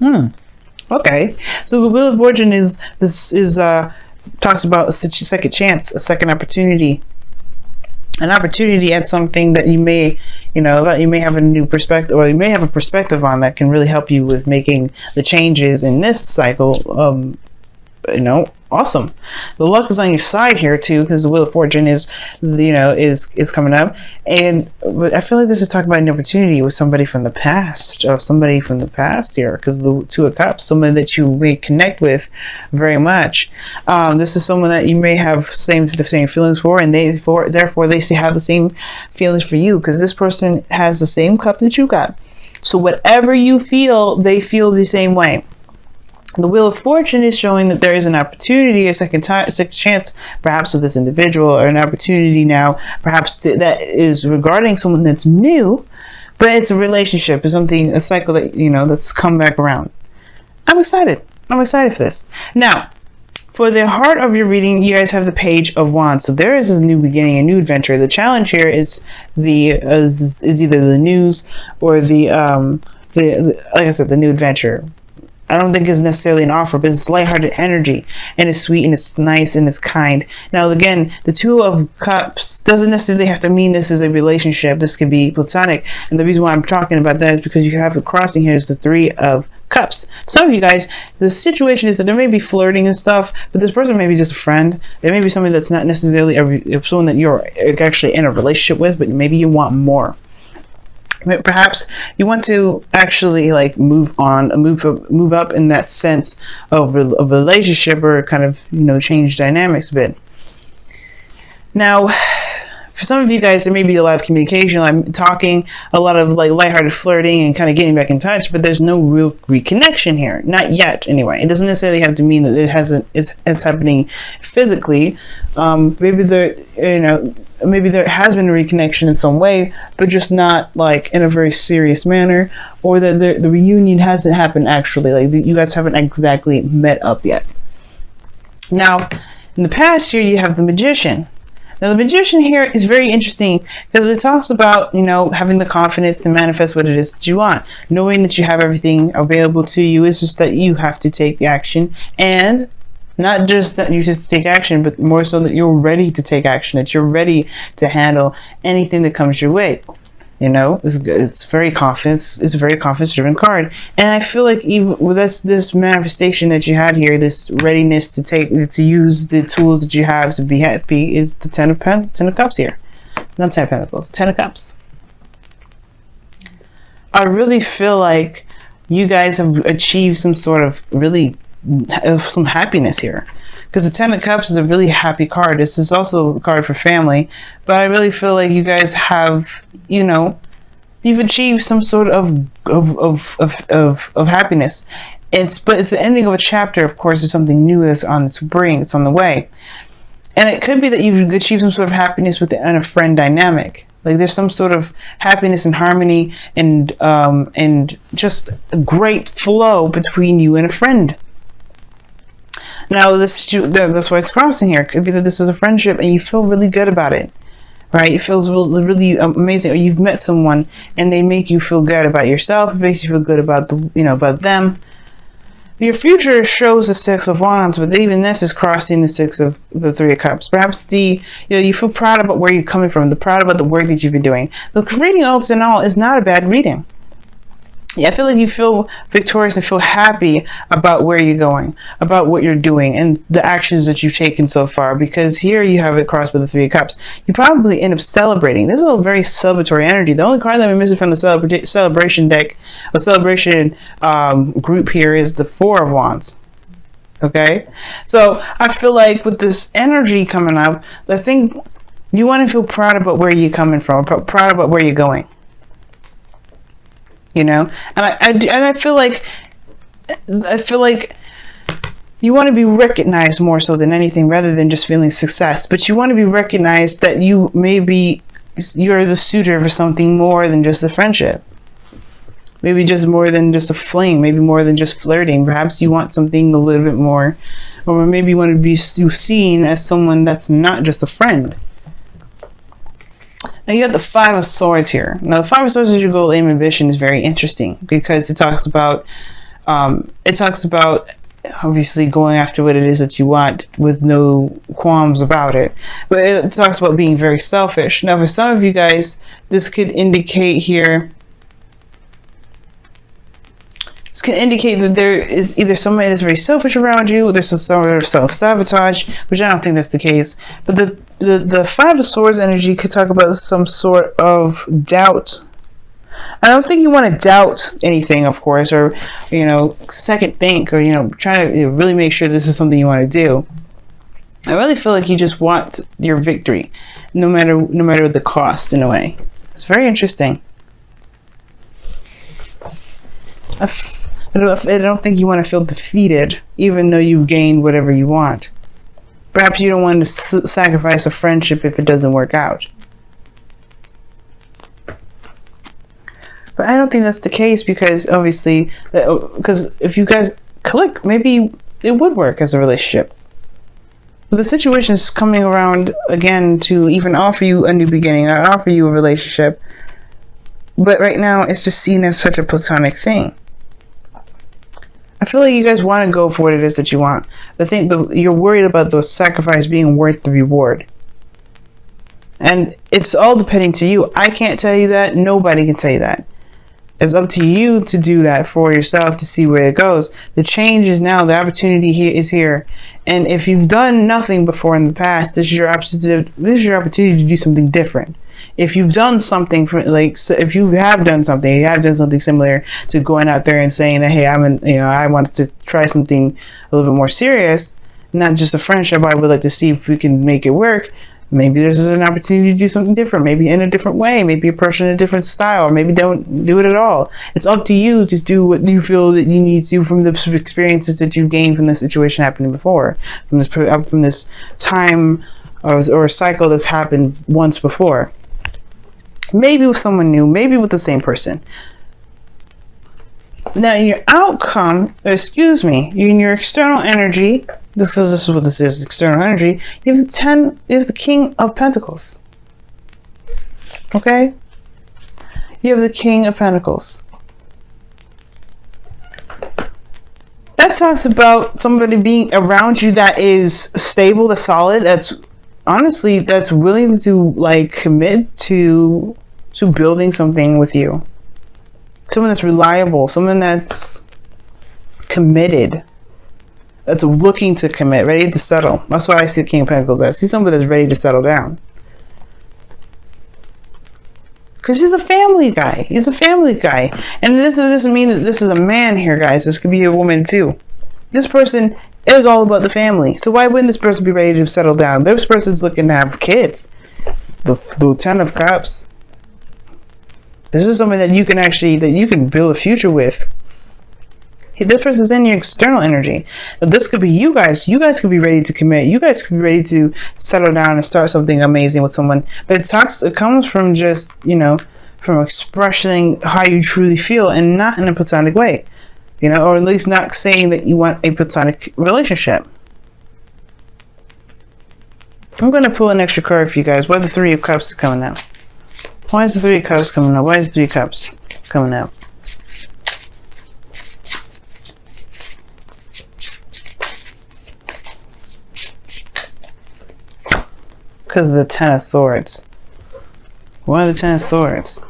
Okay, so the Wheel of Fortune is talks about a second chance, a second opportunity, an opportunity at something that you may, that you may have a new perspective, or you may have a perspective on that can really help you with making the changes in this cycle. Awesome. The luck is on your side here too, because the Wheel of Fortune is coming up, and I feel like this is talking about an opportunity with somebody from the past, or somebody from the past here, because the Two of Cups, someone that you may connect with very much. This is someone that you may have the same feelings for, and therefore they have the same feelings for you, because this person has the same cup that you got. So whatever you feel, they feel the same way. The Wheel of Fortune is showing that there is an opportunity, a second chance, perhaps with this individual, or an opportunity now, perhaps that is regarding someone that's new, but it's a relationship, it's something, a cycle that, that's come back around. I'm excited. I'm excited for this. Now, for the heart of your reading, you guys have the Page of Wands. So there is a new beginning, a new adventure. The challenge here is is either the news or the like I said, the new adventure. I don't think it's necessarily an offer, but it's lighthearted energy, and it's sweet, and it's nice, and it's kind. Now, again, the Two of Cups doesn't necessarily have to mean this is a relationship. This could be platonic, and the reason why I'm talking about that is because you have a crossing here is the Three of Cups. Some of you guys, the situation is that there may be flirting and stuff, but this person may be just a friend. It may be somebody that's not necessarily someone that you're actually in a relationship with, but maybe you want more. Perhaps you want to actually move up in that sense of a relationship, or kind of change dynamics a bit. Now, for some of you guys, there may be a lot of communication. I'm talking a lot of lighthearted flirting and kind of getting back in touch, but there's no real reconnection here, not yet. Anyway, it doesn't necessarily have to mean that it's happening physically. Maybe there has been a reconnection in some way, but just not in a very serious manner, or that the reunion hasn't happened actually. You guys haven't exactly met up yet. Now, in the past here, you have the Magician. Now, the Magician here is very interesting because it talks about, having the confidence to manifest what it is that you want, knowing that you have everything available to you. It's just that you have to take the action, and not just that you just take action, but more so that you're ready to take action, that you're ready to handle anything that comes your way. It's very confidence. It's a very confidence-driven card, and I feel like even with this manifestation that you had here, this readiness to use the tools that you have to be happy, is the Ten of Cups here, not 10 of Pentacles, 10 of Cups. I really feel like you guys have achieved some sort of some happiness here, because the Ten of Cups is a really happy card. This is also a card for family, but I really feel like you guys have, you've achieved some sort of happiness. But it's the ending of a chapter. Of course, there's something new that's on its spring. It's on the way, and it could be that you've achieved some sort of happiness within a friend dynamic. There's some sort of happiness and harmony, and just a great flow between you and a friend. Now, that's why it's crossing here. It could be that this is a friendship and you feel really good about it, right? It feels really, really amazing. Or you've met someone and they make you feel good about yourself. It makes you feel good about about them. Your future shows the Six of Wands, but even this is crossing the Three of Cups. Perhaps you feel proud about where you're coming from, proud about the work that you've been doing. The reading, all in all, is not a bad reading. Yeah, I feel like you feel victorious and feel happy about where you're going, about what you're doing, and the actions that you've taken so far, because here you have it crossed with the Three of Cups. You probably end up celebrating. This is a very celebratory energy. The only card that we're missing from the celebration deck, a celebration group here, is the Four of Wands. Okay? So I feel like with this energy coming up, I think you want to feel proud about where you're coming from, proud about where you're going. And I feel like you want to be recognized more so than anything, rather than just feeling success. But you want to be recognized that you're the suitor for something more than just a friendship. Maybe just more than just a fling. Maybe more than just flirting. Perhaps you want something a little bit more, or maybe you want to be seen as someone that's not just a friend. Now you have the Five of Swords here. Now the Five of Swords as your goal, aim, ambition is very interesting, because it talks about It talks about obviously going after what it is that you want with no qualms about it. But it talks about being very selfish. Now, for some of you guys, this could indicate here. This can indicate that there is either somebody that's very selfish around you, or there's some sort of self-sabotage, which I don't think that's the case. But the Five of Swords energy could talk about some sort of doubt. I don't think you want to doubt anything, of course, or, second think, or, try to really make sure this is something you want to do. I really feel like you just want your victory, no matter the cost, in a way. It's very interesting. I don't think you want to feel defeated, even though you've gained whatever you want. Perhaps you don't want to sacrifice a friendship if it doesn't work out. But I don't think that's the case, because obviously, because if you guys click, maybe it would work as a relationship. But the situation is coming around again to even offer you a new beginning, or offer you a relationship. But right now, it's just seen as such a platonic thing. I feel like you guys want to go for what it is that you want. You're worried about the sacrifice being worth the reward. And it's all depending to you. I can't tell you that. Nobody can tell you that. It's up to you to do that for yourself, to see where it goes. The change is now. The opportunity is here. And if you've done nothing before in the past, this is your opportunity to do something different. If you've done something if you have done something similar to going out there and saying that, hey, I wanted to try something a little bit more serious, not just a friendship. I would like to see if we can make it work. Maybe this is an opportunity to do something different, maybe in a different way, maybe approach it in a different style, or maybe don't do it at all. It's up to you to do what you feel that you need to from the experiences that you've gained from the situation happening before, from this time or cycle that's happened once before. Maybe with someone new, maybe with the same person. Now, in your outcome, in your external energy, this is what this is, external energy, you have the King of Pentacles. Okay? You have the King of Pentacles. That talks about somebody being around you that is stable, that's solid, that's willing to commit to building something with you. Someone that's reliable, someone that's committed, that's looking to commit, ready to settle. That's why I see the King of Pentacles. I see somebody that's ready to settle down. Because he's a family guy. He's a family guy. And this doesn't mean that this is a man here, guys. This could be a woman too. This person is all about the family. So why wouldn't this person be ready to settle down? This person's looking to have kids. The Ten of Cups. This is something that you can build a future with. This person's in your external energy. Now, this could be you guys. You guys could be ready to commit. You guys could be ready to settle down and start something amazing with someone. But it comes from just, from expressing how you truly feel, and not in a platonic way. Or at least not saying that you want a platonic relationship. I'm going to pull an extra card for you guys. Why the Three of Cups is coming out? Why is the Three of Cups coming out? Why is the Three of Cups coming out? Because of the Ten of Swords. Why the Ten of Swords?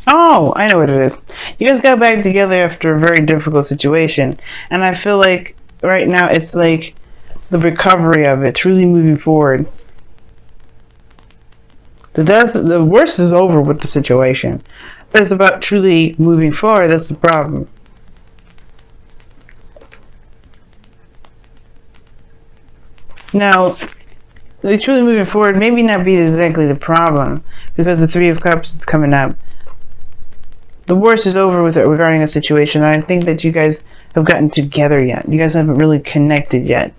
Oh, I know what it is. You guys got back together after a very difficult situation. And I feel like right now it's like the recovery of it, truly moving forward. The worst is over with the situation. But it's about truly moving forward. That's the problem. Now, truly moving forward maybe not be exactly the problem, because the Three of Cups is coming up. The worst is over with it regarding a situation. I think that you guys have gotten together yet. You guys haven't really connected yet.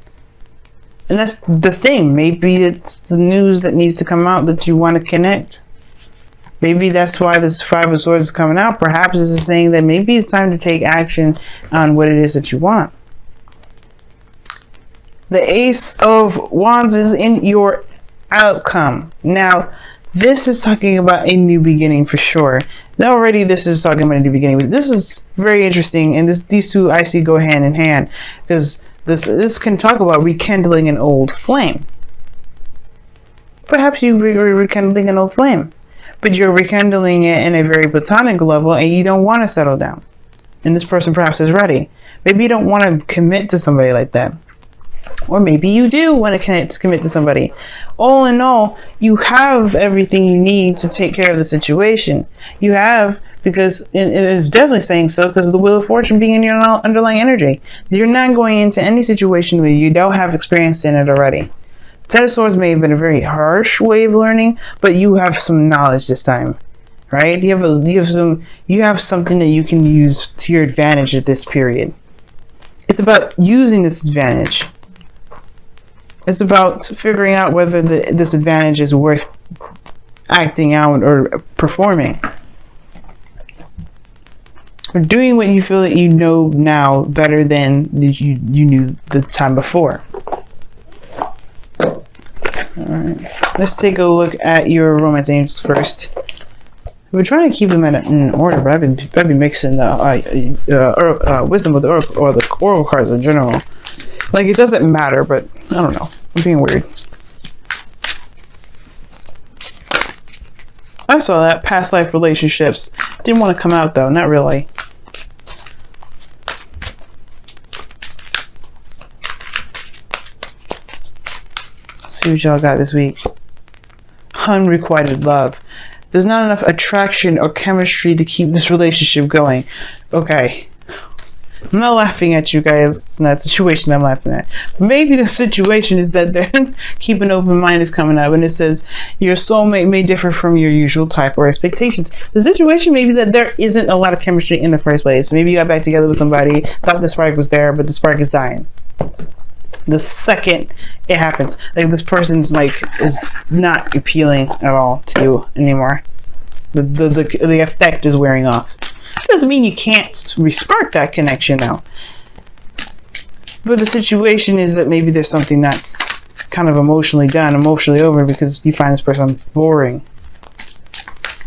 And that's the thing. Maybe it's the news that needs to come out that you want to connect. Maybe that's why this Five of Swords is coming out. Perhaps this is saying that maybe it's time to take action on what it is that you want. The Ace of Wands is in your outcome. Now, this is talking about a new beginning for sure. Now already this is talking about in the beginning, but this is very interesting, and these two I see go hand in hand, because this can talk about rekindling an old flame. Perhaps you're rekindling an old flame, but you're rekindling it in a very platonic level, and you don't want to settle down. And this person perhaps is ready. Maybe you don't want to commit to somebody like that. Or maybe you do want to commit to somebody. All in all, you have everything you need to take care of the situation. You have, because it is definitely saying so, because of the Wheel of Fortune being in your underlying energy. You're not going into any situation where you don't have experience in it already. Ten of Swords may have been a very harsh way of learning, but you have some knowledge this time, right? You have something that you can use to your advantage at this period. It's about using this advantage. It's about figuring out whether this advantage is worth acting out or performing. Or doing what you feel that you know now better than you knew the time before. Alright, let's take a look at your romance angels first. We're trying to keep them in order, but I've been mixing the wisdom with the oracle cards in general. Like, it doesn't matter, but I don't know. I'm being weird. I saw that. Past life relationships. Didn't want to come out, though. Not really. Let's see what y'all got this week. Unrequited love. There's not enough attraction or chemistry to keep this relationship going. Okay. I'm not laughing at you guys. It's not a situation I'm laughing at. Maybe the situation is that they're keep an open mind is coming up, and it says your soulmate may differ from your usual type or expectations. The situation may be that there isn't a lot of chemistry in the first place. Maybe you got back together with somebody, thought the spark was there, but the spark is dying. The second it happens, like this person's like is not appealing at all to you anymore. The effect is wearing off. Doesn't mean you can't respark that connection now. But the situation is that maybe there's something that's kind of emotionally over, because you find this person boring.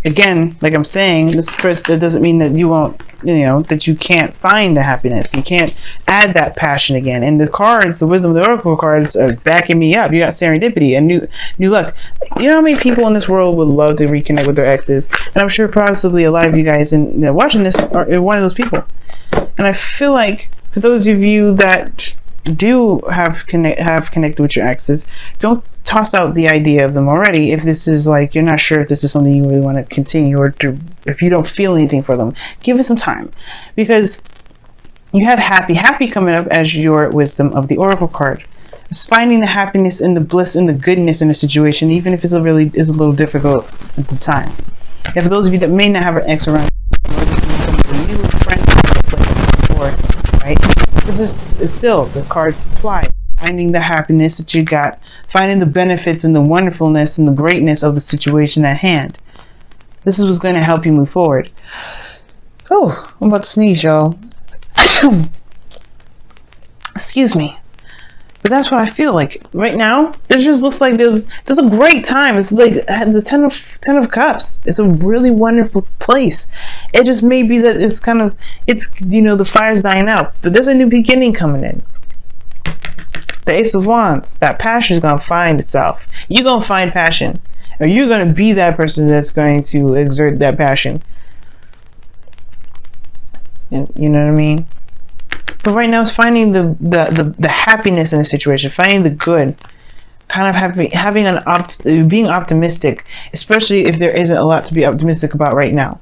Again, like I'm saying, this person, that doesn't mean that you won't, that you can't find the happiness. You can't add that passion again. And the cards, the wisdom of the oracle cards, are backing me up. You got serendipity and new luck. You know how many people in this world would love to reconnect with their exes? And I'm sure possibly a lot of you guys watching this are one of those people. And I feel like for those of you that do have connected with your exes, don't toss out the idea of them already if this is like you're not sure if this is something you really want to continue, or if you don't feel anything for them. Give it some time, because you have happy coming up as your wisdom of the oracle card. It's finding the happiness and the bliss and the goodness in a situation, even if it's a little difficult at the time. And for those of you that may not have an ex around, or this is some new friend before, right? This is still the cards apply. Finding the happiness that you got, finding the benefits and the wonderfulness and the greatness of the situation at hand. This is what's going to help you move forward. Oh, I'm about to sneeze, y'all. Excuse me. But that's what I feel like right now. It just looks like there's a great time. It's like the ten of cups. It's a really wonderful place. It just may be that it's the fire's dying out, but there's a new beginning coming in. The Ace of Wands, that passion is going to find itself. You're going to find passion. Or you're going to be that person that's going to exert that passion. You know what I mean? But right now it's finding the happiness in the situation. Finding the good. Kind of being optimistic. Especially if there isn't a lot to be optimistic about right now.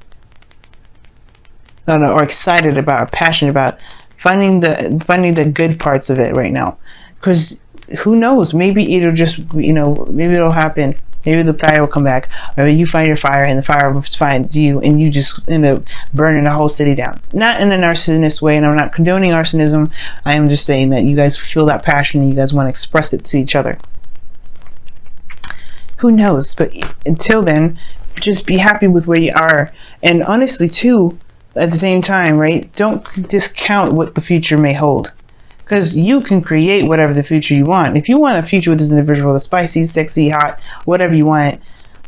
Or excited about, or passionate about. Finding the good parts of it right now. Because who knows? Maybe it'll just, maybe it'll happen. Maybe the fire will come back. Or maybe you find your fire and the fire will find you, and you just end up burning the whole city down. Not in a narcissistic way, and I'm not condoning arsonism. I am just saying that you guys feel that passion and you guys want to express it to each other. Who knows? But until then, just be happy with where you are. And honestly, too, at the same time, right? Don't discount what the future may hold. Because you can create whatever the future you want. If you want a future with this individual that's spicy, sexy, hot, whatever you want,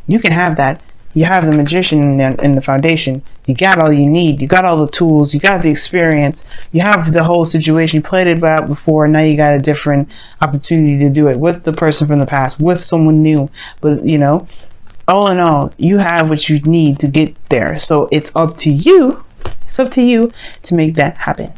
you can have that. you have the magician in the foundation. You got all you need. You got all the tools. You got the experience. You have the whole situation. You played it out before. Now you got a different opportunity to do it with the person from the past, with someone new. But, you know, all in all, you have what you need to get there. So it's up to you. It's up to you to make that happen.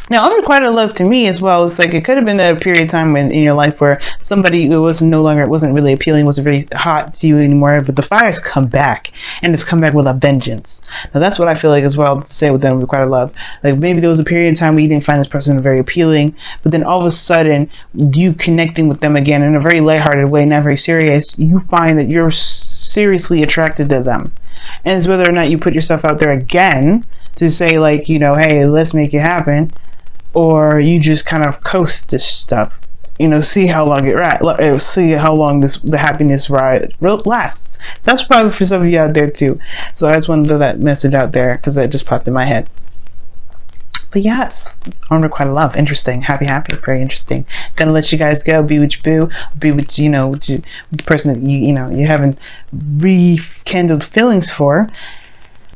Now, unrequited love to me as well, it's like it could have been a period of time in your life where somebody who was no longer, it wasn't really appealing, wasn't really hot to you anymore, but the fire's come back, and it's come back with a vengeance. Now, that's what I feel like as well to say with the unrequited love. Like maybe there was a period of time where you didn't find this person very appealing, but then all of a sudden, you connecting with them again in a very lighthearted way, not very serious, you find that you're seriously attracted to them. And it's whether or not you put yourself out there again to say like, you know, hey, let's make it happen, or you just kind of coast this stuff, you know, see how long see how long the happiness ride lasts. That's probably for some of you out there too. So I just wanted to throw that message out there because that just popped in my head. But yes, unrequited love, interesting, happy, very interesting. Gonna let you guys go, be with your boo, be with, you know, with the person that you know you haven't rekindled feelings for.